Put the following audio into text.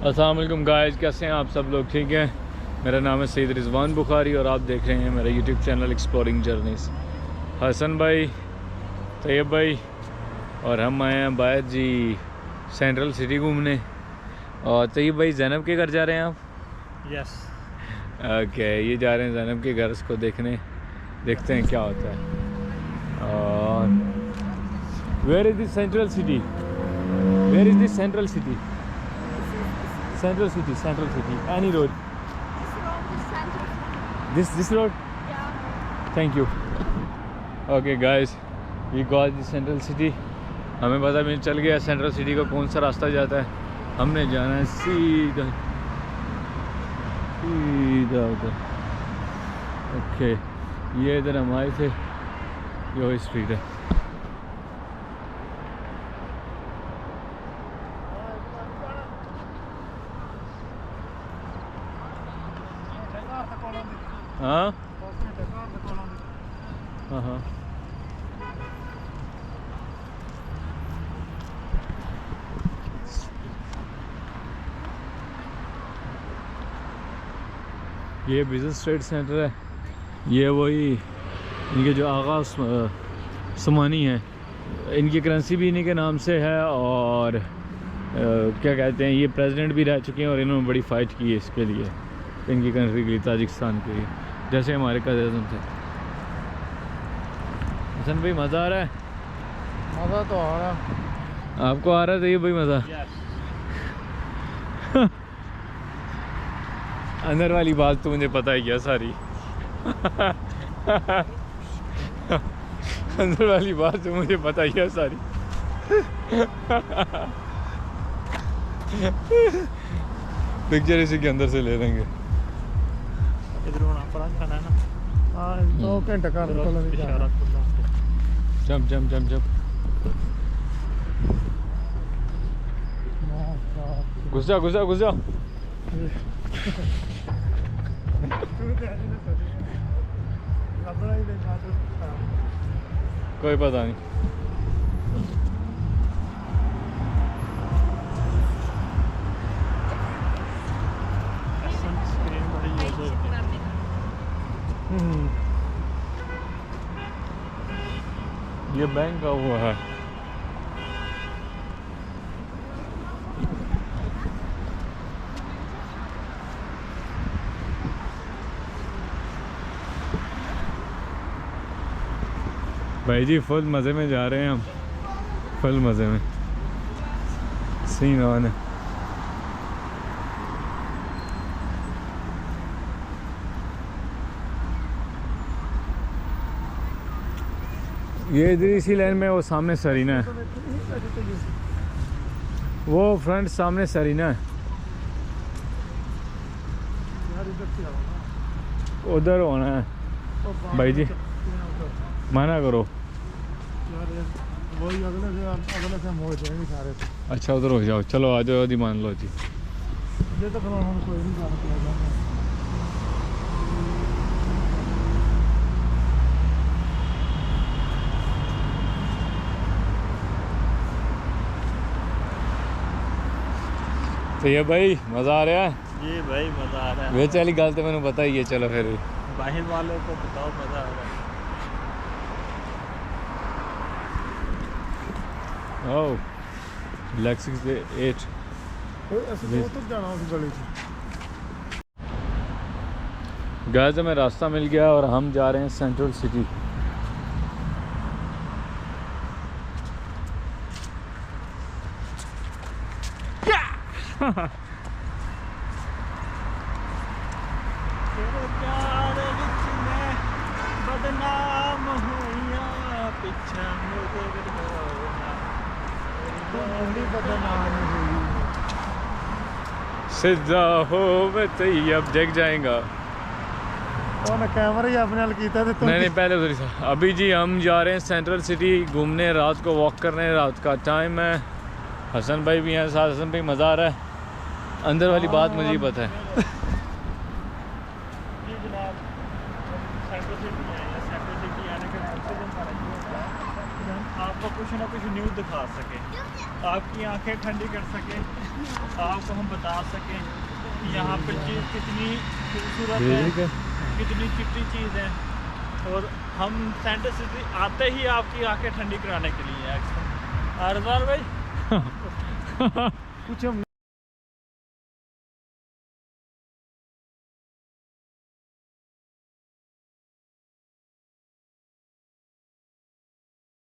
अस्सलाम वालेकुम गाइस, कैसे हैं आप सब लोग? ठीक हैं। मेरा नाम है सईद रिजवान बुखारी और आप देख रहे हैं मेरा YouTube channel exploring journeys. Hasan भाई, तैयब भाई और हम आए हैं बाहर जी सेंट्रल सिटी घूमने। और तैयब भाई ज़ैनब के घर जा रहे हैं आप? यस। ओके, ये जा रहे हैं ज़ैनब के घर, उसको देखने, देखते हैं क्या होता है। और where is this central city? Where is this central city? Central city, any road. This road? Yeah. Thank you. Okay guys, we got the central city. हमें पता भी चल गया सेंट्रल सिटी का कौन सा रास्ता जाता है। हमने जाना है सीधा सीधा उधर। ओके, ये इधर हम आए थे, ये वही स्ट्रीट है। हाँ हाँ हाँ, ये बिजनेस ट्रेड सेंटर है। ये वही इनके जो आगा समानी है, इनकी करेंसी भी इन्हीं के नाम से है। और क्या कहते हैं, ये प्रेसिडेंट भी रह चुके हैं और इन्होंने बड़ी फ़ाइट की है इसके लिए, इनकी कंट्री के लिए, ताजिकिस्तान के लिए, जैसे हमारे काज़-ए-आज़म थे। हसन भाई मज़ा आ रहा है? मज़ा तो आ रहा है। आपको आ रहा है? तो ये भाई मज़ा। अंदर वाली बात तो मुझे पता ही क्या सारी। अंदर वाली बात तो मुझे पता ही है सारी। पिक्चर इसी के अंदर से ले लेंगे। इधर होना पड़ा खाना है ना। हां 2 घंटे का इशारा जंप जंप जंप जंप। घुस जा घुस जा घुस जा। कोई पता नहीं। ये बैंक का वो है। भाई जी फुल मज़े में जा रहे हैं हम, फुल मज़े में। सीन ऑन है। ये इधर इसी लाइन में वो सामने सरीना है, वो फ्रंट सामने सरीना है। उधर होना है भाई जी, मना करो। वही अगले से हम हो जाएंगे सारे। अच्छा उधर हो जाओ, चलो आ जाओ, मान लो जी। ये तो हम कोई नहीं जाना। तो ये भाई मज़ा आ रहा है? ये भाई मज़ा आ रहा है। वे चली गल तो मैंने बताई है। चलो फिर बाहर वालों को बताओ मज़ा आ रहा है। ओह ब्लैक 68 गाइस, हमें रास्ता मिल गया और हम जा रहे हैं सेंट्रल सिटी। सीधा हो मैं तैयब देख जाएगा। कैमरा ही अपने हाल कीता थे। नहीं पहले उधर था। अभी जी हम जा रहे हैं सेंट्रल सिटी घूमने, रात को वॉक करने। रात का टाइम है। हसन भाई भी हैं साथ। हसन भाई मज़ा आ रहा है? अंदर वाली बात मुझे ही पता है। आपको कुछ ना कुछ न्यू दिखा सके, आपकी आंखें ठंडी कर सके, आपको हम बता सकें कि यहाँ पर चीज़ कितनी खूबसूरत है, कितनी चिट्टी चीज़ है। और हम सेंटर सिटी आते ही आपकी आंखें ठंडी कराने के लिए है। अरज़ान भाई कुछ हम